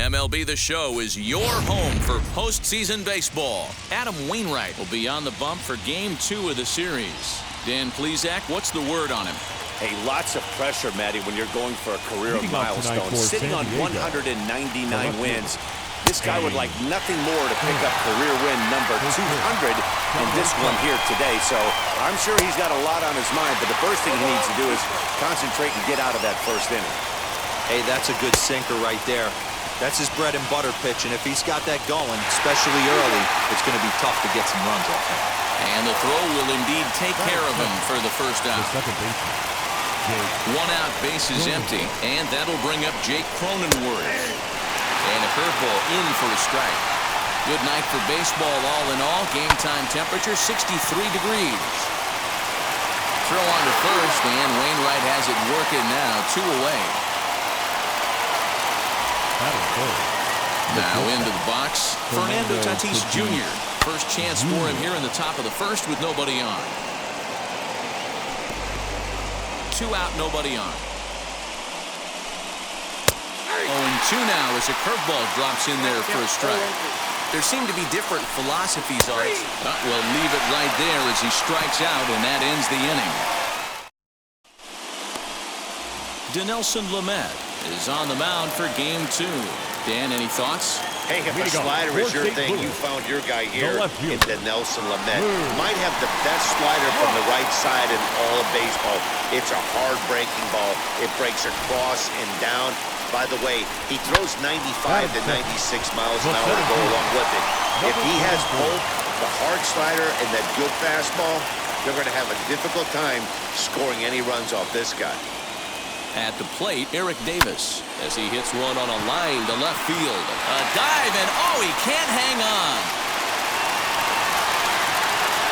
MLB The Show is your home for postseason baseball. Adam Wainwright will be on the bump for Game 2 of the series. Dan Plesac, what's the word on him? Hey, lots of pressure, Matty, when you're going for a career of milestones. Sitting on 199 wins, this guy would like nothing more to pick up career win number 200 in this one here today. So I'm sure he's got a lot on his mind, but the first thing he needs to do is concentrate and get out of that first inning. Hey, that's a good sinker right there. That's his bread and butter pitch, and if he's got that going, especially early, it's going to be tough to get some runs off him. And the throw will indeed take care of him for the first out. One out, base is empty, and that'll bring up Jake Cronenworth. And a curveball in for a strike. Good night for baseball all in all. Game time temperature 63 degrees. Throw on to first, and Wainwright has it working now, 2 away. Now into the box, Fernando Tatis Jr. First chance for him here in the top of the first with nobody on. 2 out, nobody on. 0-2 now as a curveball drops in there for a strike. There seem to be different philosophies, Art. We'll leave it right there as he strikes out, and that ends the inning. Dinelson Lamet is on the mound for Game 2. Dan, any thoughts? Hey, if a slider is your thing, you found your guy here in Dinelson Lamet. Might have the best slider from the right side in all of baseball. It's a hard-breaking ball. It breaks across and down. By the way, he throws 95 to 96 miles an hour to go along with it. If he has both the hard slider and that good fastball, they're going to have a difficult time scoring any runs off this guy. At the plate, Eric Davis, as he hits one on a line to left field. A dive, and oh, he can't hang on.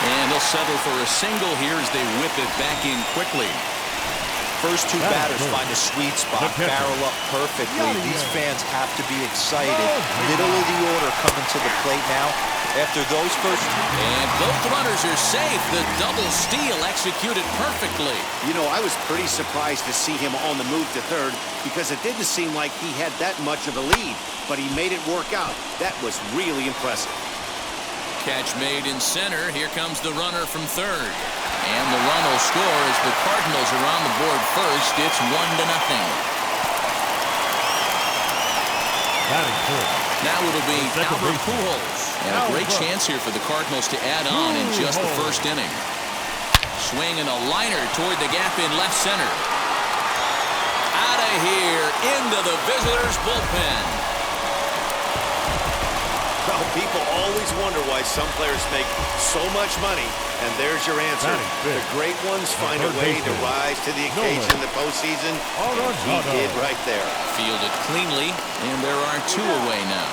And he'll settle for a single here as they whip it back in quickly. First 2 batters find a sweet spot, barrel up perfectly. These fans have to be excited. Middle of the order coming to the plate now. After those first 2. And both runners are safe. The double steal executed perfectly. You know, I was pretty surprised to see him on the move to third because it didn't seem like he had that much of a lead, but he made it work out. That was really impressive. Catch made in center. Here comes the runner from third. And the run will score as the Cardinals are on the board first. It's 1-0. Now it'll be Albert Pujols. And a great chance here for the Cardinals to add on in just the first inning. Swinging a liner toward the gap in left center. Out of here into the visitors' bullpen. Well, people always wonder why some players make so much money, and there's your answer. The great ones find a way to rise to the occasion in the postseason, and he did right there. Fielded cleanly, and there are 2 away now.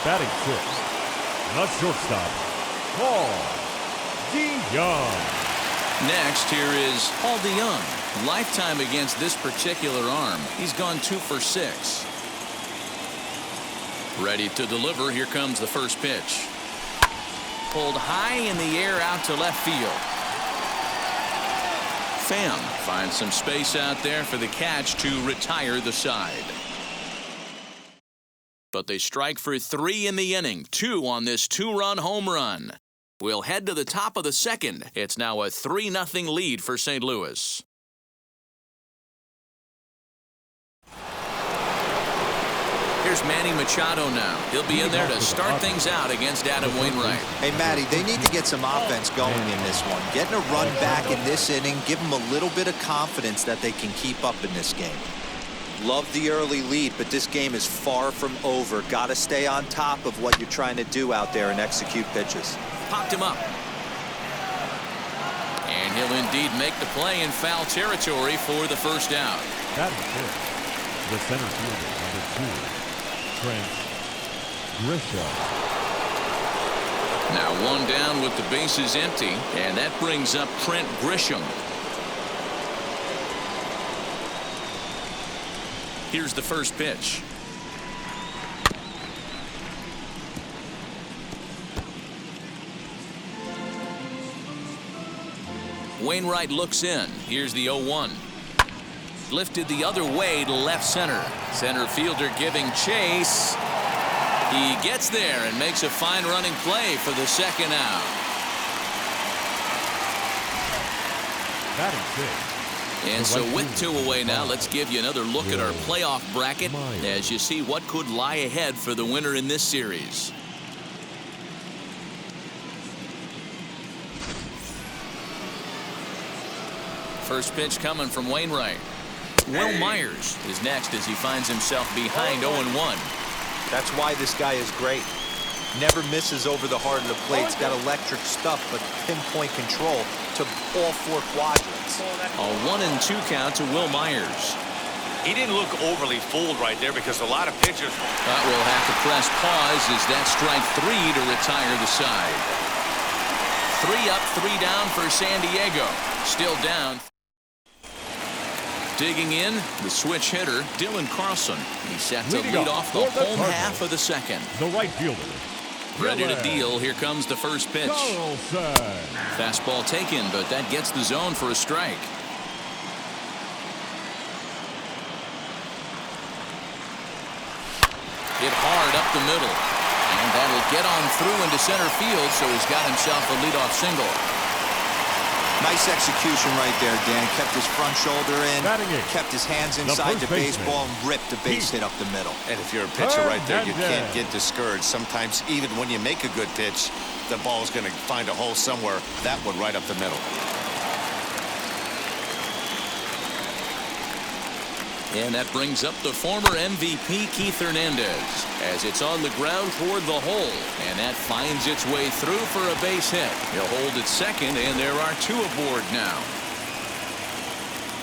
Batting 6th, the shortstop, Paul DeYoung. Next, here is Paul DeYoung. Lifetime against this particular arm. He's gone 2 for 6. Ready to deliver. Here comes the first pitch. Pulled high in the air out to left field. Pham finds some space out there for the catch to retire the side. But they strike for 3 in the inning. 2 on this 2-run home run. We'll head to the top of the second. It's now a 3-0 lead for St. Louis. Here's Manny Machado now. He'll be in there to start things out against Adam Wainwright. Hey, Matty, they need to get some offense going in this one. Getting a run back in this inning, give them a little bit of confidence that they can keep up in this game. Love the early lead, but this game is far from over. Got to stay on top of what you're trying to do out there and execute pitches. Popped him up. And he'll indeed make the play in foul territory for the first out. That is it. The center fielder, number 2, Trent Grisham. Now 1 down with the bases empty, and that brings up Trent Grisham. Here's the first pitch. Wainwright looks in. Here's the 0-1. lifted the other way to left center. Center fielder giving chase. He gets there and makes a fine running play for the second out. Batting sixth. And so with 2 away now, let's give you another look at our playoff bracket as you see what could lie ahead for the winner in this series. First pitch coming from Wainwright. Will Myers is next as he finds himself behind 0-1. That's why this guy is great. Never misses over the heart of the plate. He's got electric stuff, but pinpoint control to all 4 quadrants. A 1-2 count to Will Myers. He didn't look overly fooled right there because a lot of pitchers. But we'll have to press pause as that strike 3 to retire the side. 3 up, 3 down for San Diego. Still down. Digging in, the switch hitter, Dylan Carlson. He's set to lead off the home half of the second. The right fielder. Ready to deal. Here comes the first pitch. Fastball taken, but that gets the zone for a strike. Hit hard up the middle. And that'll get on through into center field, so he's got himself a leadoff single. Nice execution right there, Dan. Kept his front shoulder in, kept his hands inside the baseball, and ripped the base hit up the middle. And if you're a pitcher right there, you can't get discouraged. Sometimes even when you make a good pitch, the ball's going to find a hole somewhere. That one right up the middle. And that brings up the former MVP Keith Hernandez as it's on the ground toward the hole, and that finds its way through for a base hit. He'll hold at second, and there are 2 aboard now.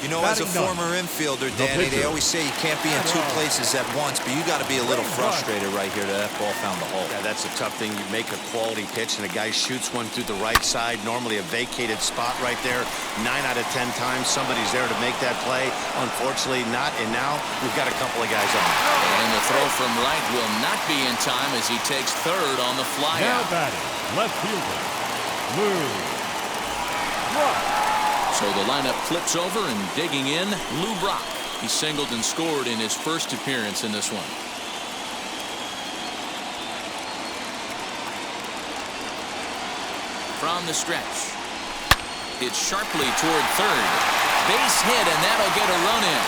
You know, as a former infielder, Danny, they always say you can't be in 2 places at once, but you got to be a little frustrated right here that ball found the hole. Yeah, that's a tough thing. You make a quality pitch, and a guy shoots one through the right side, normally a vacated spot right there. 9 out of 10 times, somebody's there to make that play. Unfortunately, not, and now we've got a couple of guys on. And the throw from right will not be in time as he takes third on the fly out. Now batting, left fielder, Lou Brock. So the lineup flips over, and digging in, Lou Brock. He singled and scored in his first appearance in this one. From the stretch. It's sharply toward third. Base hit, and that'll get a run in.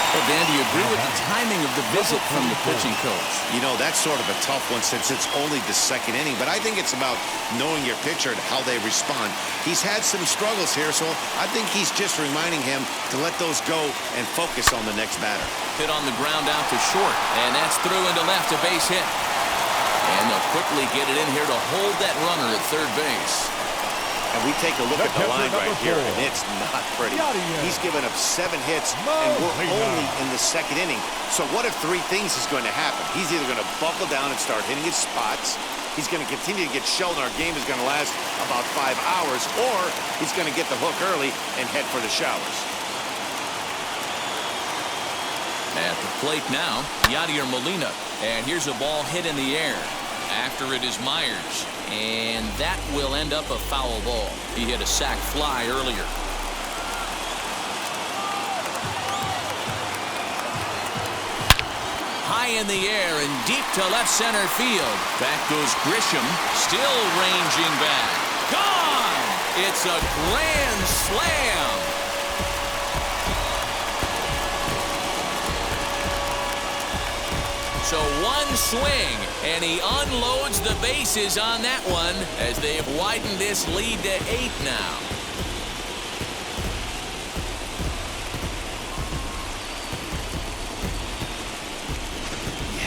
Well, Dan, do you agree with the timing of the visit from the pitching coach? You know, that's sort of a tough one since it's only the second inning, but I think it's about knowing your pitcher and how they respond. He's had some struggles here, so I think he's just reminding him to let those go and focus on the next batter. Hit on the ground out to short, and that's through into left, a base hit. And they'll quickly get it in here to hold that runner at third base. And we take a look at the line right here, and it's not pretty. He's given up 7 hits, and we're only in the second inning. So what if 3 things is going to happen? He's either going to buckle down and start hitting his spots, he's going to continue to get shelled, and our game is going to last about 5 hours, or he's going to get the hook early and head for the showers. At the plate now, Yadier Molina. And here's a ball hit in the air. After it is Myers. And that will end up a foul ball. He hit a sac fly earlier. High in the air and deep to left center field. Back goes Grisham, still ranging back. Gone! It's a grand slam. So one swing, and he unloads the bases on that one as they have widened this lead to 8 now.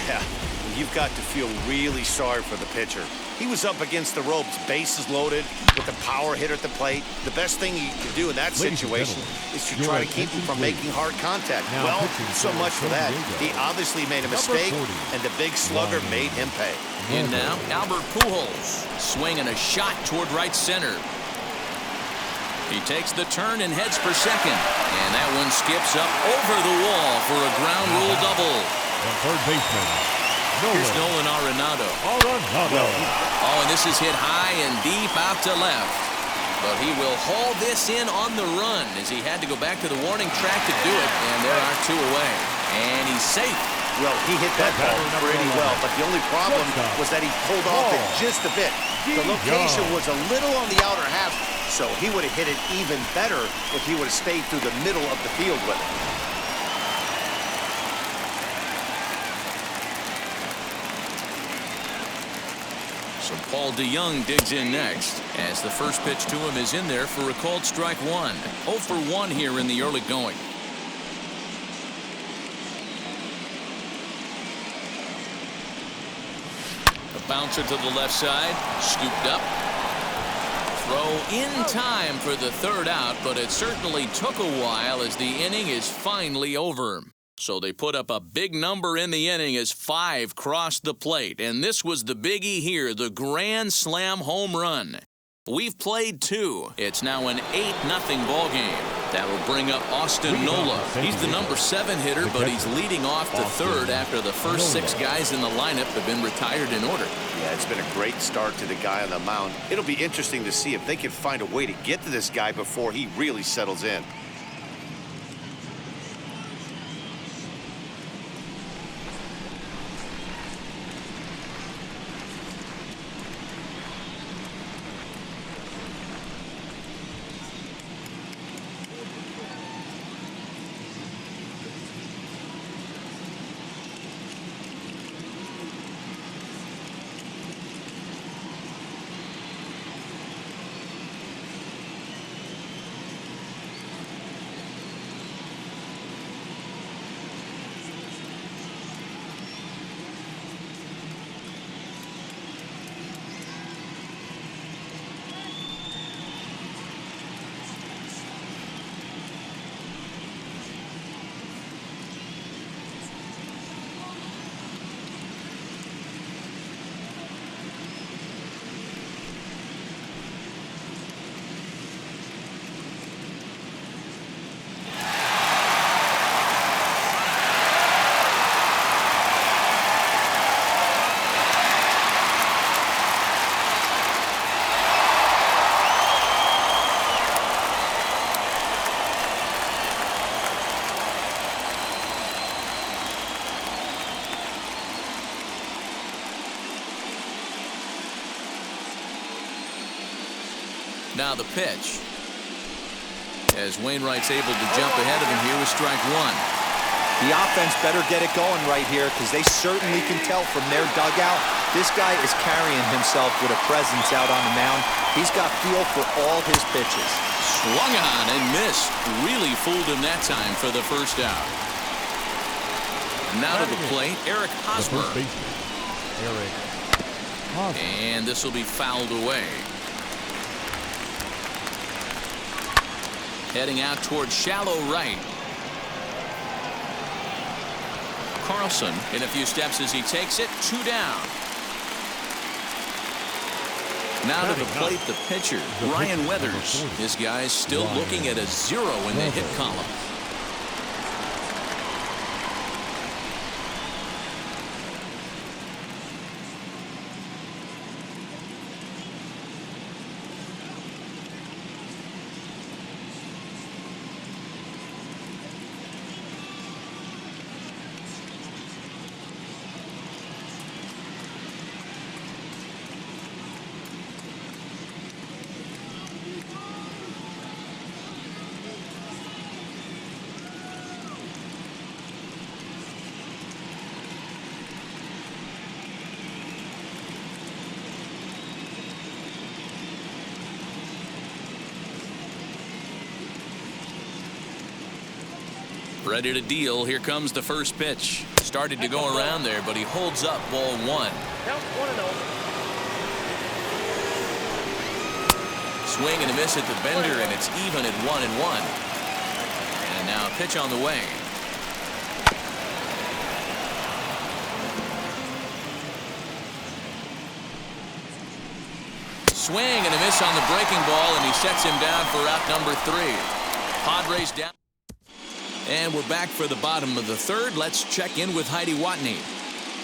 Yeah, you've got to feel really sorry for the pitcher. He was up against the ropes, bases loaded, with a power hitter at the plate. The best thing you can do in that situation is to try to keep him from making hard contact. Well, so much for that. He obviously made a mistake, and the big slugger made him pay. And now, Albert Pujols swinging a shot toward right center. He takes the turn and heads for second. And that one skips up over the wall for a ground rule double. And third baseman. Here's Nolan Arenado. Oh, and this is hit high and deep out to left. But he will haul this in on the run as he had to go back to the warning track to do it, and there are 2 away. And he's safe. Well, he hit that ball pretty well, but the only problem was that he pulled off it just a bit. The location was a little on the outer half, so he would have hit it even better if he would have stayed through the middle of the field with it. So Paul DeYoung digs in next as the first pitch to him is in there for a called strike 1. 0 for 1 here in the early going. A bouncer to the left side, scooped up. Throw in time for the 3rd out, but it certainly took a while as the inning is finally over. So they put up a big number in the inning as 5 crossed the plate. And this was the biggie here, the grand slam home run. We've played 2. It's now an 8-0 ball game. That'll bring up Austin Nola. He's the number 7 hitter, but he's leading off to 3rd after the first 6 guys in the lineup have been retired in order. Yeah, it's been a great start to the guy on the mound. It'll be interesting to see if they can find a way to get to this guy before he really settles in. Now the pitch. As Wainwright's able to jump ahead of him here with strike 1. The offense better get it going right here because they certainly can tell from their dugout this guy is carrying himself with a presence out on the mound. He's got feel for all his pitches. Swung on and missed. Really fooled him that time for the first out. Now to the plate, Eric Hosmer. And this will be fouled away. Heading out towards shallow right. Carlson in a few steps as he takes it. 2 down. Now to the plate, the pitcher, Ryan Weathers. This guy's still looking at a 0 in the hit column. Ready to deal. Here comes the first pitch. Started to go around there, but he holds up ball 1. Count 1-0. Swing and a miss at the bender, and it's even at 1-1. And now a pitch on the way. Swing and a miss on the breaking ball, and he sets him down for out number 3. Padres down. And we're back for the bottom of the 3rd. Let's check in with Heidi Watney.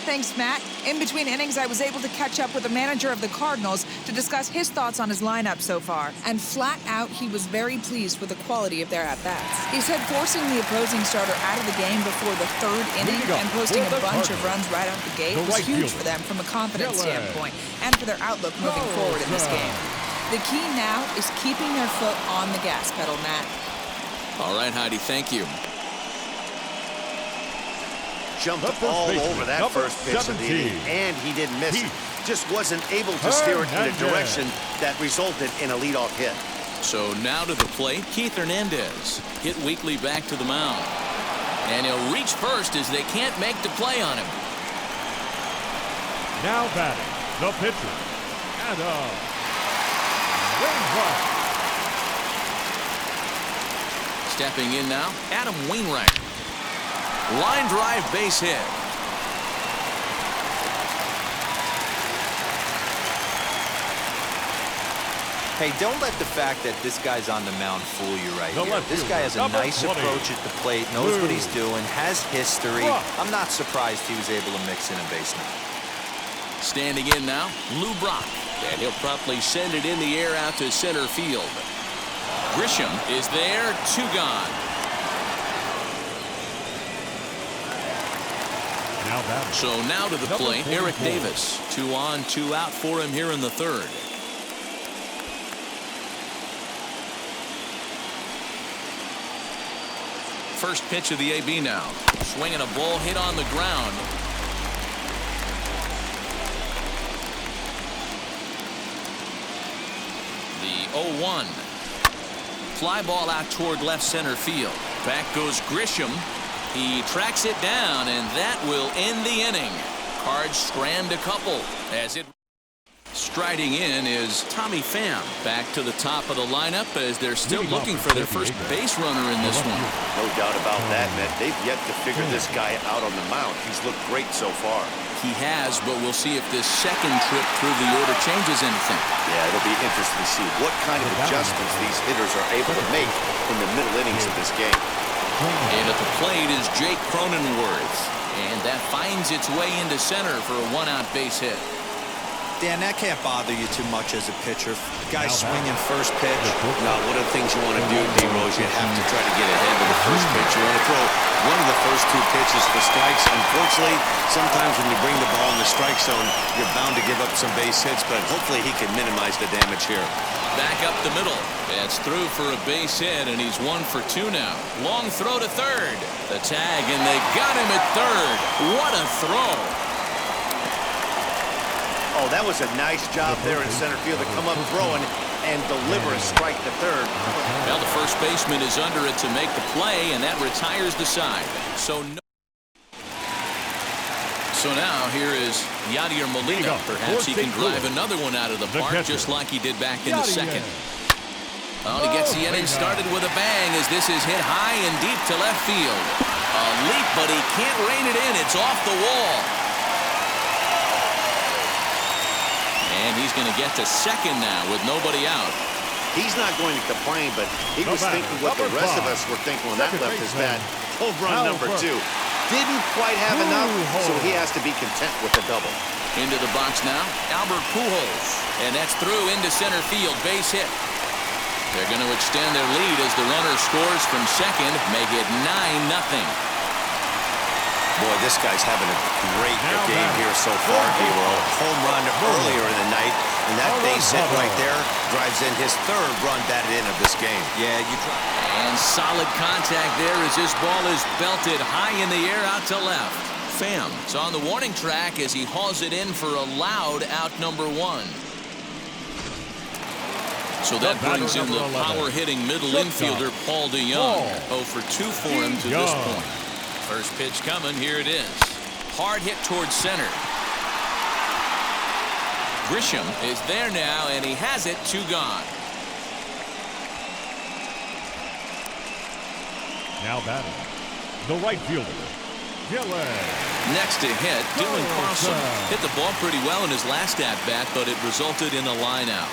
Thanks, Matt. In between innings, I was able to catch up with the manager of the Cardinals to discuss his thoughts on his lineup so far. And flat out, he was very pleased with the quality of their at-bats. He said forcing the opposing starter out of the game before the third inning and posting a bunch of runs right out the gate was huge for them from a confidence standpoint and for their outlook moving forward in this game. The key now is keeping their foot on the gas pedal, Matt. All right, Heidi, thank you. Jumped all over that first pitch of the inning, and he didn't miss it. Just wasn't able to steer it in a direction that resulted in a leadoff hit. So now to the plate, Keith Hernandez. Hit Weekly back to the mound. And he'll reach first as they can't make the play on him. Now batting, the pitcher, Adam Wainwright. Stepping in now, Adam Wainwright. Line drive base hit. Hey, don't let the fact that this guy's on the mound fool you right here. This guy has a nice approach at the plate, knows what he's doing, has history. I'm not surprised he was able to mix in a base knock. Standing in now, Lou Brock. And he'll promptly send it in the air out to center field. Grisham is there, 2 gone. So now to the plate, Eric Davis. 2 on, 2 out for him here in the third. First pitch of the AB now. Swinging a ball hit on the ground. The 0-1. Fly ball out toward left center field. Back goes Grisham. He tracks it down, and that will end the inning. Cards strand a couple as it. Striding in is Tommy Pham. Back to the top of the lineup as they're still looking for their first base runner in this one. No doubt about that, Matt. They've yet to figure this guy out on the mound. He's looked great so far. He has, but we'll see if this second trip through the order changes anything. Yeah, it'll be interesting to see what kind of adjustments these hitters are able to make in the middle innings of this game. And at the plate is Jake Cronenworth. And that finds its way into center for a 1-out base hit. Dan, that can't bother you too much as a pitcher. Guy swinging first pitch. Now, one of the things you want to do, D-Rose, you have to try to get ahead of the first pitch. You want to throw one of the first 2 pitches for strikes. Unfortunately, sometimes when you bring the ball in the strike zone, you're bound to give up some base hits, but hopefully he can minimize the damage here. Back up the middle. That's through for a base hit, and he's 1 for 2 now. Long throw to third. The tag, and they got him at third. What a throw. Oh, that was a nice job there in center field to come up throwing and deliver a strike to third. Well, the first baseman is under it to make the play, and that retires the side. So now here is Yadier Molina. Perhaps he can drive another one out of the park just like he did back in the second. Well, he gets the inning started with a bang as this is hit high and deep to left field. A leap, but he can't rein it in. It's off the wall. And he's going to get to second now with nobody out. He's not going to complain, but he was thinking what the rest of us were thinking when that left his bat. Home run number 2. Didn't quite have enough, so he has to be content with the double. Into the box now, Albert Pujols. And that's through into center field, base hit. They're going to extend their lead as the runner scores from second, make it 9-0. Boy, this guy's having a great game here so far, D-Roll. Home run earlier in the night, and that base hit right there drives in his 3rd run batted in of this game. Yeah, you try. And solid contact there as this ball is belted high in the air out to left. Pham is on the warning track as he hauls it in for a loud out number 1. So that brings in the power-hitting middle infielder, Paul DeYoung. 0 for 2 for him to this point. First pitch coming, here it is. Hard hit towards center. Grisham is there now, and he has it, 2 gone. Now batting, the right fielder, Next to hit, Dylan Carlson hit the ball pretty well in his last at-bat, but it resulted in a line-out.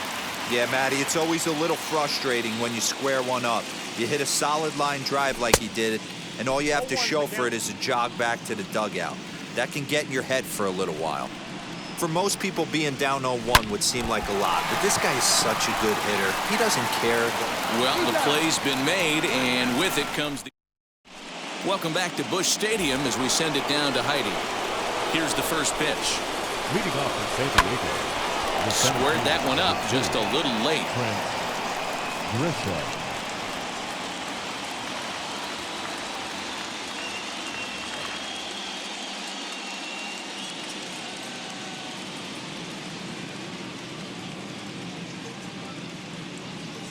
Yeah, Matty, it's always a little frustrating when you square one up. You hit a solid line drive like he did, and all you have to show for it is a jog back to the dugout. That can get in your head for a little while. For most people, being down 0-1 would seem like a lot, but this guy is such a good hitter. He doesn't care. Well, the play's been made, and with it comes the... Welcome back to Busch Stadium as we send it down to Heidi. Here's the first pitch. Leading off for San Diego. Squared that one up just a little late.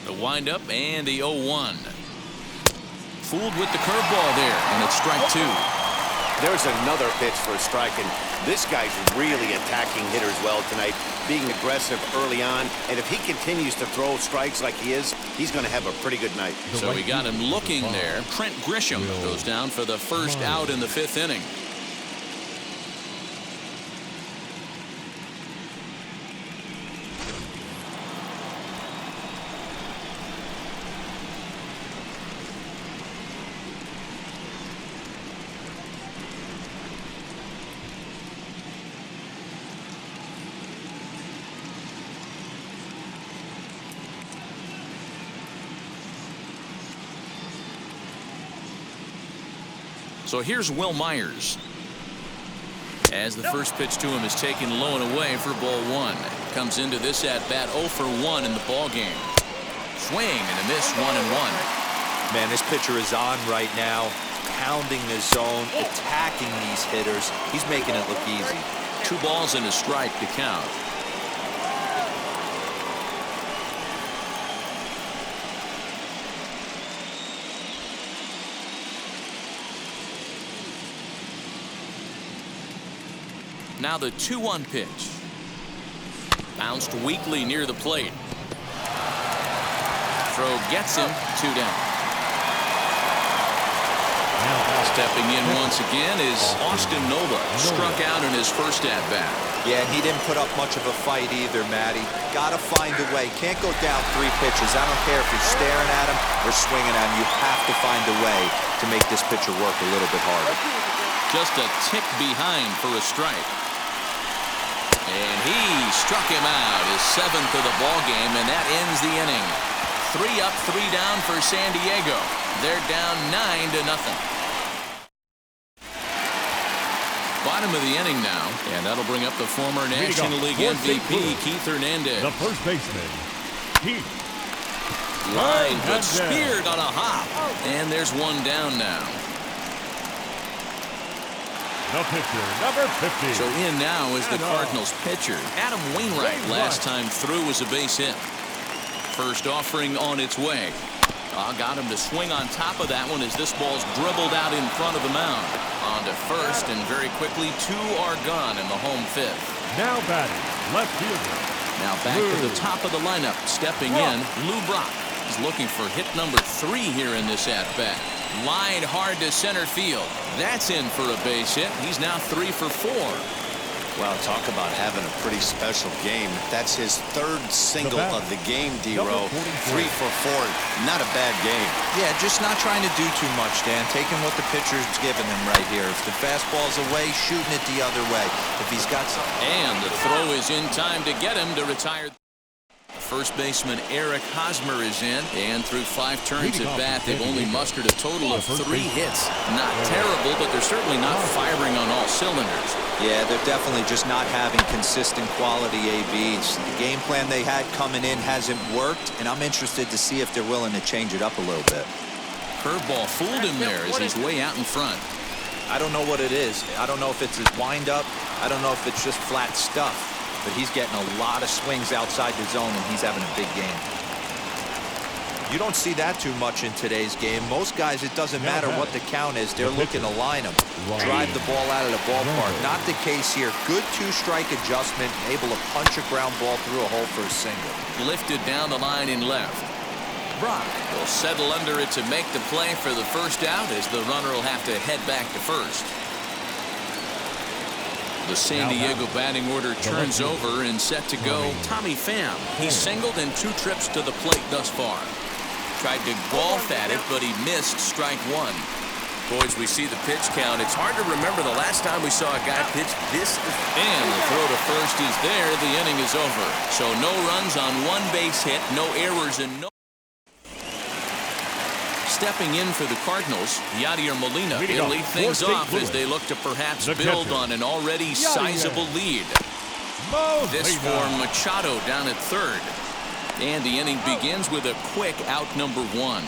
The windup and the 0-1. Fooled with the curveball there, and it's strike two. There's another pitch for a strike, and this guy's really attacking hitters well tonight, being aggressive early on, and if he continues to throw strikes like he is, he's going to have a pretty good night. So we got him looking there. Trent Grisham goes down for the first out in the 5th inning. So here's Will Myers. As the first pitch to him is taken low and away for ball one. Comes into this at bat 0 for 1 in the ball game. Swing and a miss, 1-1. Man, this pitcher is on right now, pounding the zone, attacking these hitters. He's making it look easy. 2 balls and a strike to count. Now the 2-1 pitch. Bounced weakly near the plate. Throw gets him, 2 down. Stepping in once again is Austin Nova. Struck out in his first at-bat. Yeah, and he didn't put up much of a fight either, Matty. Gotta find a way. Can't go down 3 pitches. I don't care if you're staring at him or swinging at him. You have to find a way to make this pitcher work a little bit harder. Just a tick behind for a strike. And he struck him out, his 7th of the ball game, and that ends the inning. 3 up, 3 down for San Diego. They're down 9-0. Bottom of the inning now, and that'll bring up the former National League MVP, Keith Hernandez. The first baseman, Keith. Line, but speared on a hop. And there's 1 down now. The pitcher, number 50. So in now is the Cardinals pitcher. Adam Wainwright last time through was a base hit. First offering on its way. Got him to swing on top of that one as this ball's dribbled out in front of the mound. On to first, and very quickly 2 are gone in the home 5th. Now batting, left fielder. Now back to the top of the lineup. Stepping in, Lou Brock. He's looking for hit number 3 here in this at-bat. Lined hard to center field. That's in for a base hit. He's now 3 for 4. Well, talk about having a pretty special game. That's his 3rd single of the game, D-Row. 3 for 4. Not a bad game. Yeah, just not trying to do too much, Dan. Taking what the pitcher's giving him right here. If the fastball's away, shooting it the other way. If he's got some... And the throw is in time to get him to retire. First baseman Eric Hosmer is in, and through 5 turns at bat, they've only mustered a total of 3 hits. Not terrible, but they're certainly not firing on all cylinders. Yeah, they're definitely just not having consistent quality ABs. The game plan they had coming in hasn't worked, and I'm interested to see if they're willing to change it up a little bit. Curveball fooled him there as he's way out in front. I don't know what it is. I don't know if it's his windup. I don't know if it's just flat stuff. But he's getting a lot of swings outside the zone, and he's having a big game. You don't see that too much in today's game. Most guys, it doesn't matter what the count is. They're looking to line them, drive the ball out of the ballpark. Not the case here. Good 2-strike adjustment, able to punch a ground ball through a hole for a single. Lifted down the line in left. Brock will settle under it to make the play for the first out, as the runner will have to head back to first. The San Diego batting order turns over and set to go. Tommy Pham. He's singled in 2 trips to the plate thus far. Tried to golf at it, but he missed strike 1. Boys, we see the pitch count. It's hard to remember the last time we saw a guy pitch this. And the throw to first is there. The inning is over. So no runs on one base hit, no errors, and no. Stepping in for the Cardinals, Yadier Molina. He'll lead things off as they look to perhaps build on an already sizable lead. This for Machado down at third. And the inning begins with a quick out number 1.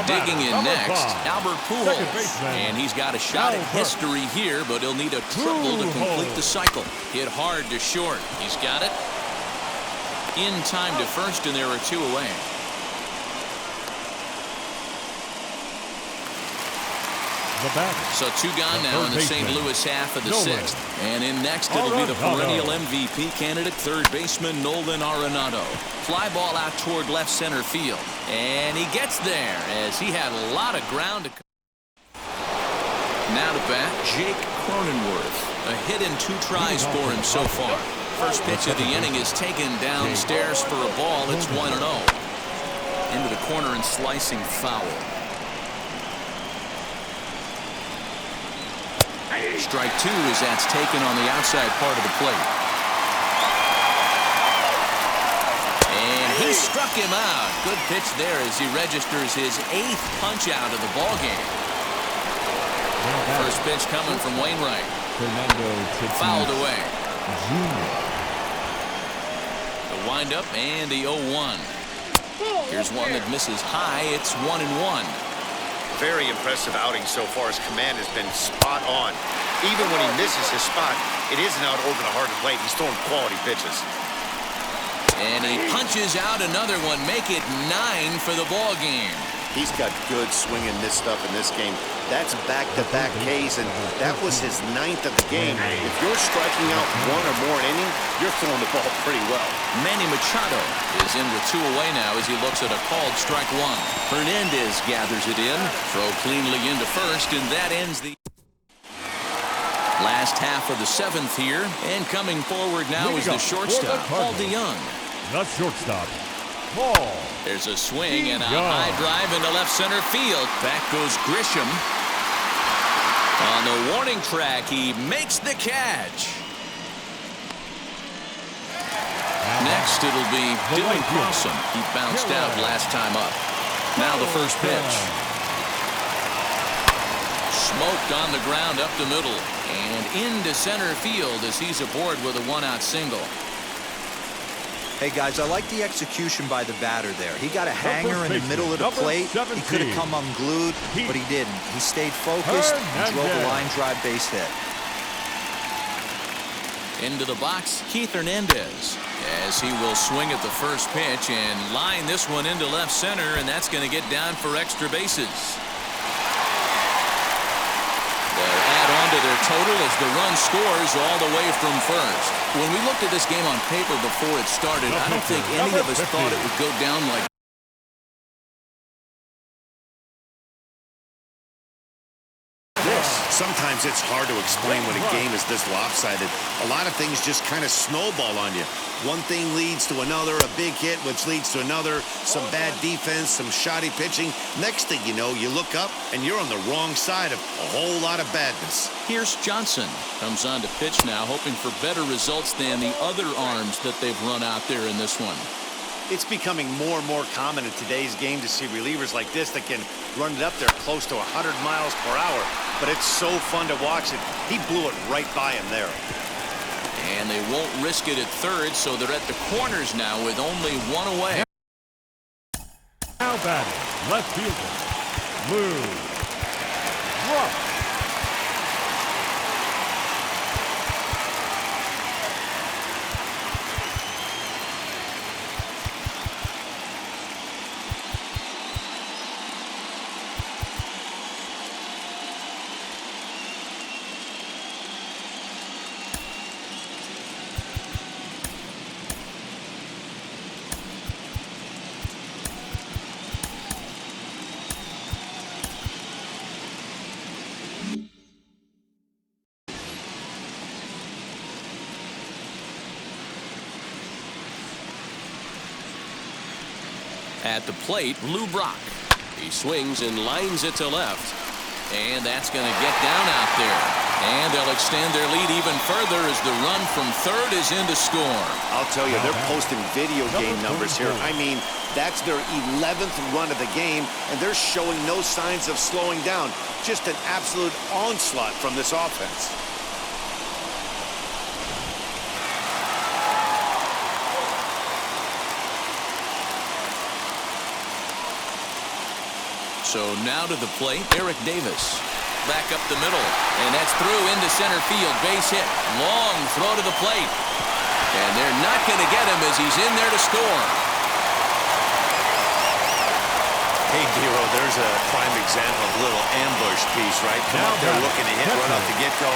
Digging in next, Albert Pujols. And he's got a shot at history here, but he'll need a triple to complete the cycle. Hit hard to short. He's got it. In time to first, and there are 2 away. So 2 gone now in the St. Louis half of the 6th. And in next, it'll be the perennial MVP candidate, third baseman Nolan Arenado. Fly ball out toward left center field. And he gets there as he had a lot of ground to cover. Now to bat, Jake Cronenworth. A hit in 2 tries for him so far. First pitch of the inning is taken downstairs for a ball. It's 1-0. Into the corner and slicing foul. Strike 2 as that's taken on the outside part of the plate. And he struck him out. Good pitch there as he registers his 8th punch out of the ball game. First pitch coming from Wainwright. Fouled away. The windup and the 0-1. Here's one that misses high. It's 1-1. Very impressive outing so far. His command has been spot on. Even when he misses his spot, it isn't out over the hard plate. He's throwing quality pitches. And he punches out another one. Make it 9 for the ball game. He's got good swing and miss stuff in this game. That's back-to-back Ks, and that was his 9th of the game. If you're striking out 1 or more an inning, you're throwing the ball pretty well. Manny Machado is in with 2 away now as he looks at a called strike 1. Hernandez gathers it in, throw cleanly into first, and that ends the last half of the 7th here. And coming forward now is the shortstop, Paul DeYoung. The shortstop, Paul. There's a swing and a high drive into left center field. Back goes Grisham. On the warning track, he makes the catch. Next, it'll be Dylan Crossan. He bounced out last time up. Now the first pitch. Smoked on the ground up the middle and into center field as he's aboard with a 1-out single. Hey, guys, I like the execution by the batter there. He got a hanger in the middle of the plate. He could have come unglued, but he didn't. He stayed focused and drove a line drive base hit. Into the box, Keith Hernandez, as he will swing at the first pitch and line this one into left center, and that's going to get down for extra bases. They'll add on to their total as the run scores all the way from first. When we looked at this game on paper before it started, I don't think any of us thought it would go down like this. Sometimes it's hard to explain when a game is this lopsided. A lot of things just kind of snowball on you. One thing leads to another, a big hit, which leads to another, some bad defense, some shoddy pitching. Next thing you know, you look up and you're on the wrong side of a whole lot of badness. Here's Johnson. Comes on to pitch now, hoping for better results than the other arms that they've run out there in this one. It's becoming more and more common in today's game to see relievers like this that can run it up there close to 100 miles per hour. But it's so fun to watch it. He blew it right by him there. And they won't risk it at third, so they're at the corners now with only 1 away. Now batting, left fielder, Lou Brock. At the plate, Lou Brock. He swings and lines it to left. And that's going to get down out there. And they'll extend their lead even further as the run from third is in to score. I'll tell you, they're posting video game numbers here. I mean, that's their 11th run of the game, and they're showing no signs of slowing down. Just an absolute onslaught from this offense. So now to the plate, Eric Davis. Back up the middle, and that's through into center field. Base hit. Long throw to the plate. And they're not going to get him as he's in there to score. Hey, Dero, there's a prime example of a little ambush piece, right? Come up there looking to hit right off the get-go.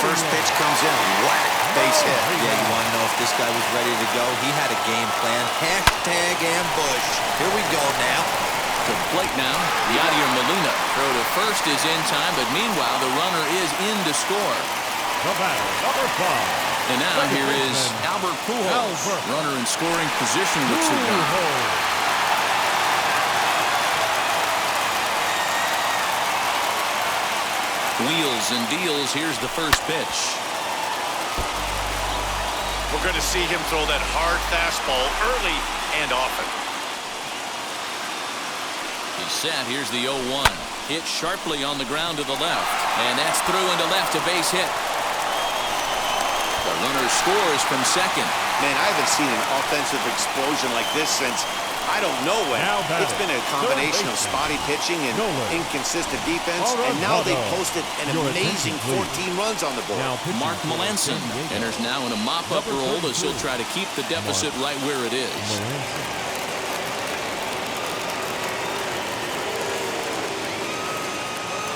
First pitch comes in, whack, base hit. Yeah, you want to know if this guy was ready to go? He had a game plan. Hashtag ambush. Here we go now. To the plate now, Yadier Molina. Throw to first is in time, but meanwhile, the runner is in to score. The batter, number 5. And now here is Albert Pujols. Runner in scoring position with 2 down. Wheels and deals. Here's the first pitch. We're going to see him throw that hard fastball early and often. He's set. Here's the 0-1. Hit sharply on the ground to the left. And that's through into left, a base hit. The runner scores from second. Man, I haven't seen an offensive explosion like this since I don't know when. It's been a combination of spotty pitching and inconsistent defense, and now they posted an amazing 14 runs on the board. Mark Melanson enters now in a mop-up role as he'll try to keep the deficit right where it is.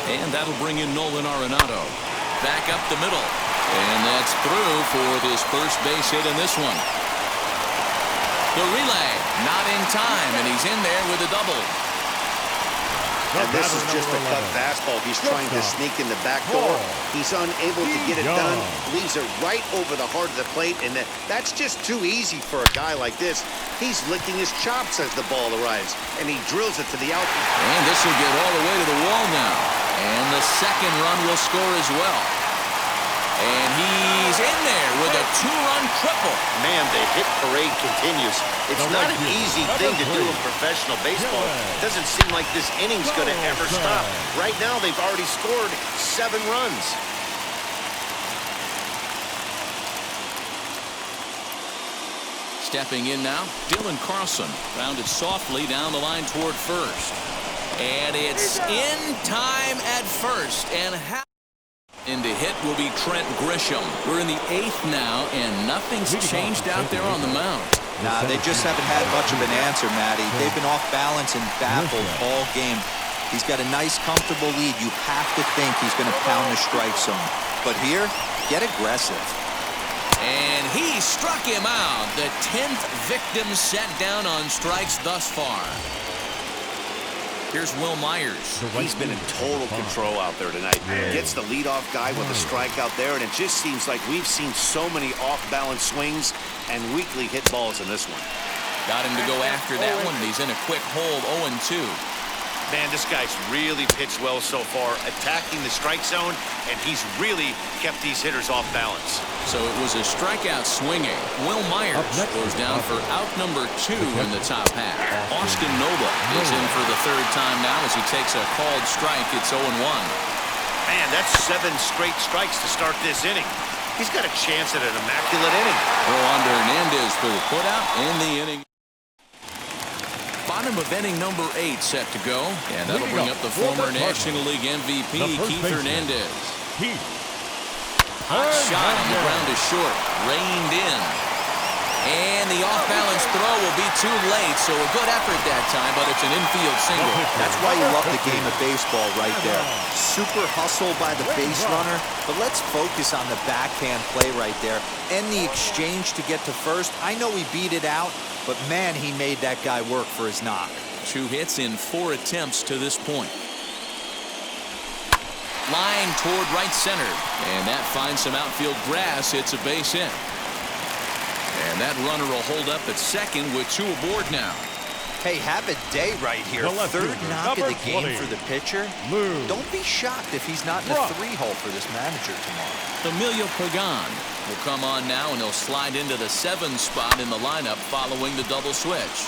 And that'll bring in Nolan Arenado. Back up the middle. And that's through for this first base hit in this one. The relay, not in time, and he's in there with a double. And this is just a cut fastball. He's trying to sneak in the back door. He's unable to get it done. Leaves it right over the heart of the plate, and that's just too easy for a guy like this. He's licking his chops as the ball arrives, and he drills it to the outfield. And this will get all the way to the wall now. And the second run will score as well. And he's in there with a 2-run triple. Man, the hit parade continues. It's not an easy thing to do in professional baseball. It doesn't seem like this inning's going to ever stop. Right now, they've already scored 7 runs. Stepping in now, Dylan Carlson. Rounded softly down the line toward first. And it's in time at first. And how into hit will be Trent Grisham. We're in the 8th now, and nothing's changed out there on the mound. Nah, they just haven't had much of an answer, Matty. They've been off balance and baffled all game. He's got a nice, comfortable lead. You have to think he's going to pound the strike zone. But here, get aggressive. And he struck him out. The 10th victim set down on strikes thus far. Here's Will Myers. He's been in total control out there tonight. Gets the leadoff guy with a strikeout there, and it just seems like we've seen so many off-balance swings and weakly hit balls in this one. Got him to go after that one. He's in a quick hold, 0-2. Man, this guy's really pitched well so far, attacking the strike zone, and he's really kept these hitters off balance. So it was a strikeout swinging. Will Myers goes down for out number 2 in the top half. Austin Nova is in for the 3rd time now as he takes a called strike. It's 0-1. Man, that's 7 straight strikes to start this inning. He's got a chance at an immaculate inning. Roander Hernandez for the putout in the inning. Bottom of inning number 8 set to go. And that'll bring up the former National League MVP, Keith Hernandez. Hot shot on the ground is short. Reined in. And the off-balance throw will be too late, so a good effort that time, but it's an infield single. That's why you love the game of baseball right there. Super hustle by the base runner, but let's focus on the backhand play right there. And the exchange to get to first. I know he beat it out, but man, he made that guy work for his knock. 2 hits in 4 attempts to this point. Line toward right center, and that finds some outfield grass. It's a base hit. And that runner will hold up at second with 2 aboard now. Hey, have a day right here. Third knock of the game for the pitcher. Don't be shocked if he's not in the 3-hole for this manager tomorrow. Emilio Pagan will come on now, and he'll slide into the 7 spot in the lineup following the double switch.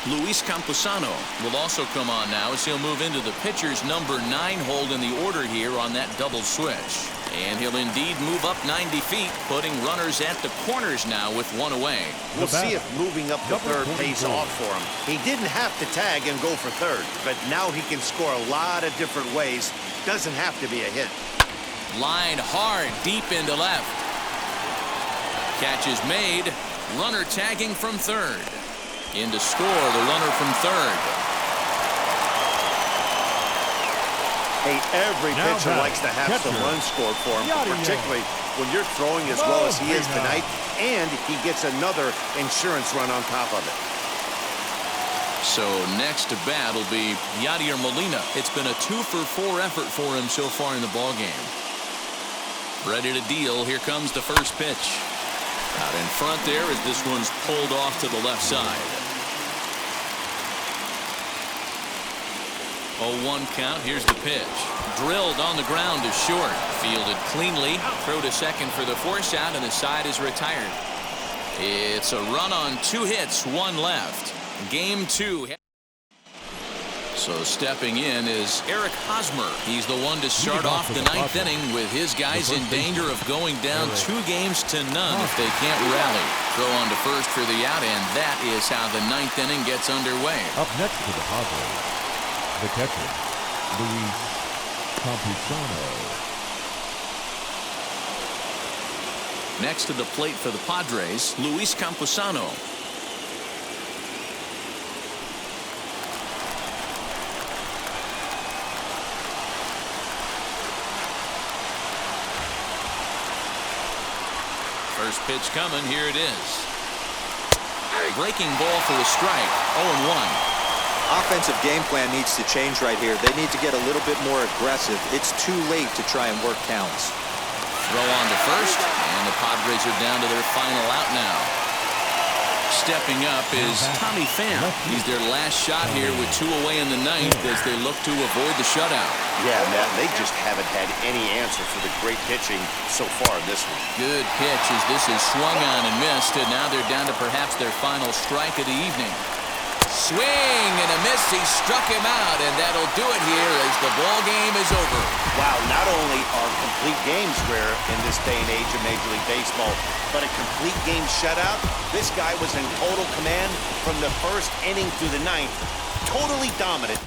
Luis Campusano will also come on now as he'll move into the pitcher's number 9 hold in the order here on that double switch. And he'll indeed move up 90 feet, putting runners at the corners now with 1 away. We'll see if moving up to third pays off for him. He didn't have to tag and go for third, but now he can score a lot of different ways. Doesn't have to be a hit. Line hard, deep into left. Catch is made. Runner tagging from third. In to score the runner from third. Hey, every pitcher likes to have some runs scored for him, particularly when you're throwing as well as he is tonight, and he gets another insurance run on top of it. So next to bat will be Yadier Molina. It's been a 2-for-4 effort for him so far in the ballgame. Ready to deal. Here comes the first pitch. Out in front there as this one's pulled off to the left side. 0-1 count. Here's the pitch. Drilled on the ground to short. Fielded cleanly. Throw to second for the force out, and the side is retired. It's a run on 2 hits, 1 left. Game 2. So stepping in is Eric Hosmer. He's the one to start off the 9th inning with his guys in danger of going down 2 games to none if they can't rally. Throw on to first for the out, and that is how the 9th inning gets underway. Up next to the Padres, the catcher, Luis Campusano. Next to the plate for the Padres, Luis Campusano. First pitch coming. Here it is. Breaking ball for a strike. 0-1. Offensive game plan needs to change right here. They need to get a little bit more aggressive. It's too late to try and work counts. Throw on to first, and the Padres are down to their final out now. Stepping up is Tommy Pham. He's their last shot here with 2 away in the 9th as they look to avoid the shutout. Yeah, Matt, they just haven't had any answer for the great pitching so far in this one. Good pitch as this is swung on and missed, and now they're down to perhaps their final strike of the evening. Swing and a miss. He struck him out, and that'll do it here as the ball game is over. Wow, not only are complete games rare in this day and age of Major League Baseball, but a complete game shutout. This guy was in total command from the 1st inning through the 9th. Totally dominant.